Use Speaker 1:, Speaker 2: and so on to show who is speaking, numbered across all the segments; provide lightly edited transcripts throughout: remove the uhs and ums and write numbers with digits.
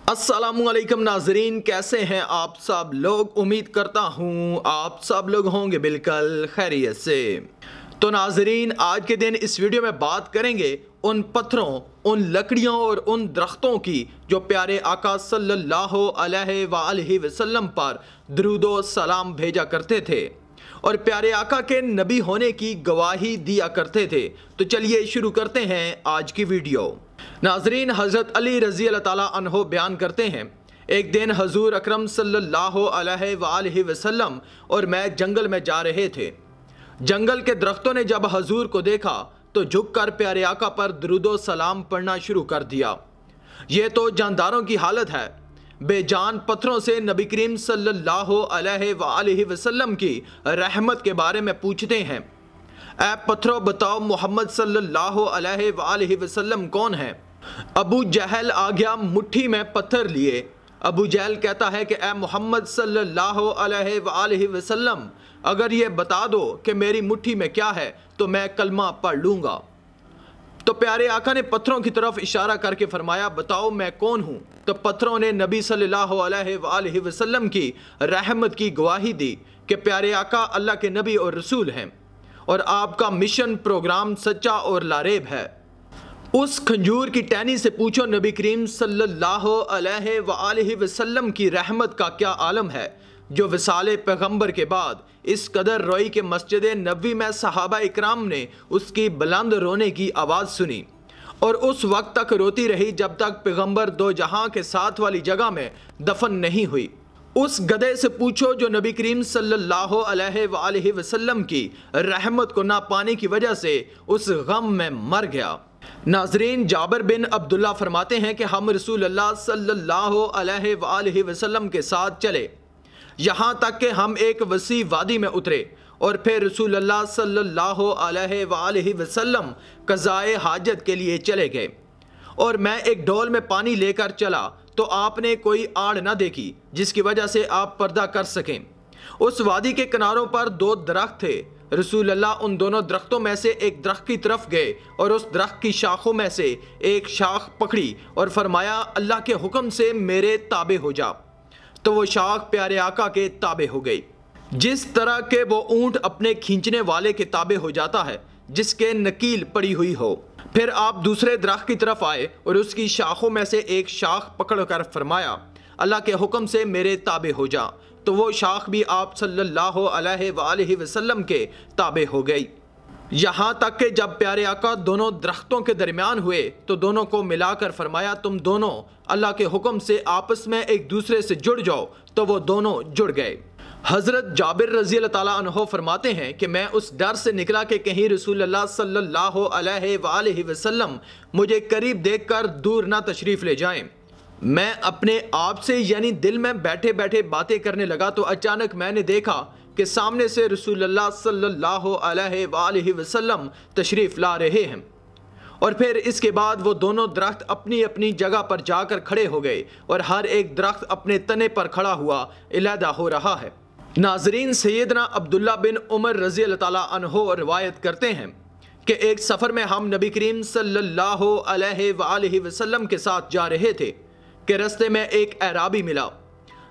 Speaker 1: अस्सलामुअलैकुम नाजरीन, कैसे हैं आप सब लोग। उम्मीद करता हूँ आप सब लोग होंगे बिल्कुल खैरियत से। तो नाजरीन, आज के दिन इस वीडियो में बात करेंगे उन पत्थरों, उन लकड़ियों और उन दरख्तों की जो प्यारे आका सल्लल्लाहु अलैहि वसल्लम पर दुरूदो सलाम भेजा करते थे और प्यारे आका के नबी होने की गवाही दिया करते थे। तो चलिए शुरू करते हैं आज की वीडियो। नाजरीन, हज़रत अली रज़ी अल्लाह ताला अन्हो बयान करते हैं, एक दिन हजूर अकरम सल्लल्लाहु अलैहि वसल्लम और मैं जंगल में जा रहे थे। जंगल के दरख्तों ने जब हजूर को देखा तो झुककर प्यारे आका पर दुरूदो सलाम पढ़ना शुरू कर दिया। ये तो जानदारों की हालत है। बेजान पत्थरों से नबी करीम सल्लल्लाहु अलैहि वसल्लम की रहमत के बारे में पूछते हैं, ऐ पत्थरों बताओ मोहम्मद सल्लल्लाहु अलैहि वसल्लम कौन है। अबू जहल आ गया मुट्ठी में पत्थर लिए। अबू जहल कहता है कि ऐ मोहम्मद सल्लल्लाहु अलैहि वसल्लम, अगर ये बता दो कि मेरी मुट्ठी में क्या है तो मैं कलमा पढ़ लूँगा। तो प्यारे आका ने पत्थरों की तरफ इशारा करके फरमाया, बताओ मैं कौन हूँ। तो पत्थरों ने नबी सल्लल्लाहु अलैहि वसल्लम की रहमत की गवाही दी कि प्यारे आका अल्लाह के नबी और रसूल हैं और आपका मिशन प्रोग्राम सच्चा और लारेब है। उस खंजूर की टहनी से पूछो नबी करीम सल्लल्लाहु अलैहि वसल्लम की रहमत का क्या आलम है, जो विसाले पैगंबर के बाद इस कदर रोई के मस्जिद नबवी में सहाबा इकराम ने उसकी बुलंद रोने की आवाज़ सुनी और उस वक्त तक रोती रही जब तक पैगंबर दो जहां के साथ वाली जगह में दफन नहीं हुई। उस गधे से पूछो जो नबी करीम सल्लल्लाहु अलैहि वसल्लम की रहमत को ना पाने की वजह से उस गम में मर गया। नाजरीन, जाबिर बिन अब्दुल्ला फरमाते हैं कि हम रसूल अल्लाह सल्लल्लाहु अलैहि वसल्लम के साथ चले, यहाँ तक कि हम एक वसी वादी में उतरे और फिर रसूल अल्लाह सल्लल्लाहु अलैहि वसल्लम क़ज़ाए हाजत के लिए चले गए और मैं एक ढोल में पानी लेकर चला तो आपने कोई आड़ न देखी जिसकी वजह से आप पर्दा कर सकें। उस वादी के किनारों पर दो दरख्त थे। रसूल अल्लाह उन दोनों दरख्तों में से एक दरख्त की तरफ गए और उस दरख्त की शाखों में से एक शाख पकड़ी और फरमाया, अल्लाह के हुक्म से मेरे ताबे हो जा। तो वो शाख प्यारे आका के ताबे हो गई, जिस तरह के वो ऊंट अपने खींचने वाले के ताबे हो जाता है जिसके नकील पड़ी हुई हो। फिर आप दूसरे दरख्त की तरफ आए और उसकी शाखों में से एक शाख पकड़कर फरमाया, अल्लाह के हुक्म से मेरे ताबे हो जा। तो वो शाख भी आप सल्लल्लाहु अलैहि वसल्लम के ताबे हो गई। यहाँ तक कि जब प्यारे आका दोनों दरख्तों के दरमियान हुए तो दोनों को मिलाकर फरमाया, तुम दोनों अल्लाह के हुक्म से आपस में एक दूसरे से जुड़ जाओ। तो वो दोनों जुड़ गए। हज़रत जाबिर रज़ी अल्लाह ताला अन्हो फरमाते हैं कि मैं उस डर से निकला कि कहीं रसूल अल्लाह सल्लल्लाहु अलैहि वसल्लम मुझे करीब देखकर दूर ना तशरीफ़ ले जाएं। मैं अपने आप से यानी दिल में बैठे बैठे बातें करने लगा तो अचानक मैंने देखा कि सामने से रसूल अल्लाह सल्लल्लाहु अलैहि वसल्लम तशरीफ़ ला रहे हैं और फिर इसके बाद वो दोनों दरख्त अपनी अपनी जगह पर जाकर खड़े हो गए और हर एक दरख्त अपने तने पर खड़ा हुआ अलहदा हो रहा है। नाजरीन, सैयदना अब्दुल्ला बिन उमर रज़ी अल्लाह ताला अन्हो रिवायत करते हैं कि एक सफ़र में हम नबी करीम सल्लल्लाहु अलैहि वसल्लम के साथ जा रहे थे कि रास्ते में एक अराबी मिला।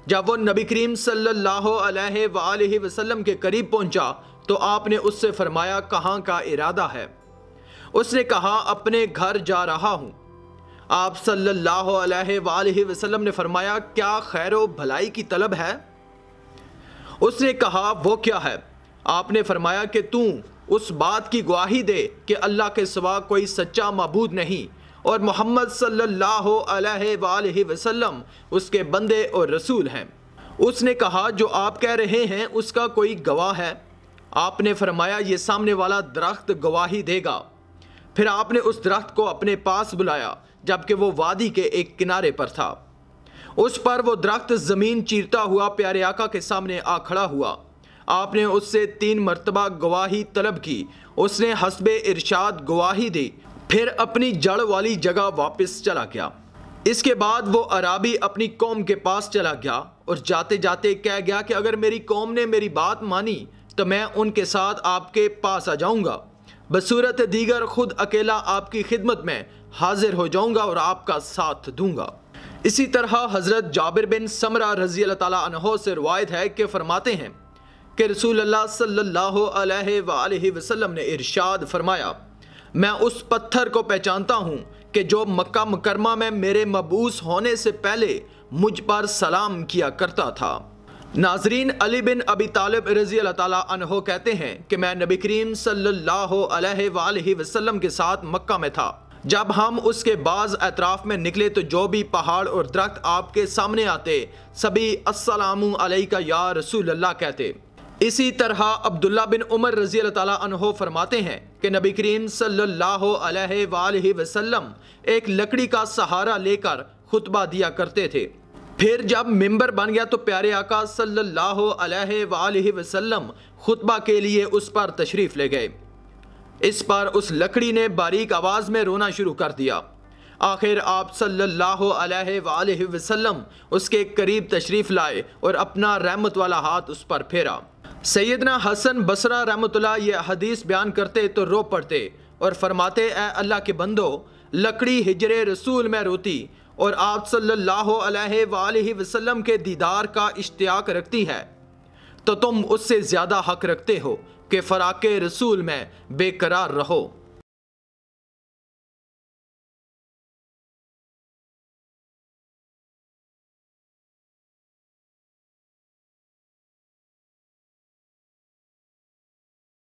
Speaker 1: जब वो नबी करीम सल्लल्लाहु अलैहि वसल्लम के करीब पहुंचा तो आपने उससे फरमाया, कहाँ का इरादा है। उसने कहा, अपने घर जा रहा हूँ। आप सल्लल्लाहु अलैहि वसल्लम ने फरमाया, क्या खैर व भलाई की तलब है। उसने कहा, वो क्या है। आपने फरमाया कि तू उस बात की गवाही दे कि अल्लाह के सिवा कोई सच्चा माबूद नहीं और मोहम्मद सल्लल्लाहु अलैहि वसल्लम उसके बंदे और रसूल हैं। उसने कहा, जो आप कह रहे हैं उसका कोई गवाह है। आपने फरमाया, ये सामने वाला दरख्त गवाही देगा। फिर आपने उस दरख्त को अपने पास बुलाया जबकि वो वादी के एक किनारे पर था। उस पर वो दरख्त ज़मीन चीरता हुआ प्यारे आका के सामने आ खड़ा हुआ। आपने उससे 3 मरतबा गवाही तलब की। उसने हस्बे इरशाद गवाही दी, फिर अपनी जड़ वाली जगह वापस चला गया। इसके बाद वो अराबी अपनी कौम के पास चला गया और जाते जाते कह गया कि अगर मेरी कौम ने मेरी बात मानी तो मैं उनके साथ आपके पास आ जाऊंगा, बसूरत दीगर खुद अकेला आपकी खिदमत में हाजिर हो जाऊंगा और आपका साथ दूंगा। اسی طرح حضرت جابر بن سمرہ رضی اللہ تعالیٰ عنہ سے روایت ہے کہ فرماتے ہیں کہ رسول اللہ صلی اللہ علیہ وآلہ وسلم نے ارشاد فرمایا، میں اس پتھر کو پہچانتا ہوں کہ جو مکہ مکرمہ میں میرے مبعوث ہونے سے پہلے مجھ پر سلام کیا کرتا تھا۔ ناظرین، علی بن ابی طالب رضی اللہ تعالیٰ عنہ کہتے ہیں کہ میں نبی کریم صلی اللہ علیہ وآلہ وسلم کے ساتھ مکہ میں تھا۔ جب ہم اس کے بعض اطراف میں نکلے تو جو بھی پہاڑ اور درخت آپ کے سامنے آتے سبھی السلام علیکہ یا رسول اللہ کہتے۔ اسی طرح عبداللہ بن عمر رضی اللہ تعالیٰ عنہ فرماتے ہیں کہ نبی کریم صلی اللہ علیہ وآلہ وسلم ایک لکڑی کا سہارا لے کر خطبہ دیا کرتے تھے۔ پھر جب ممبر بن گیا تو پیارے آقا صلی اللہ علیہ وآلہ وسلم خطبہ کے لیے اس پر تشریف لے گئے۔ اس پر اس لکڑی نے باریک آواز میں رونا شروع کر دیا۔ آخر آپ صلی اللہ علیہ وآلہ وسلم اس کے قریب تشریف لائے اور اپنا رحمت والا ہاتھ اس پر پھیرا۔ سیدنا حسن بصرہ رحمۃ اللہ یہ حدیث بیان کرتے تو رو پڑتے اور فرماتے، اے اللہ کے بندو، لکڑی ہجر رسول میں روتی اور آپ صلی اللہ علیہ وآلہ وسلم کے دیدار کا اشتیاق رکھتی ہے تو تم اس سے زیادہ حق رکھتے ہو کہ فراق رسول میں بے قرار رہو۔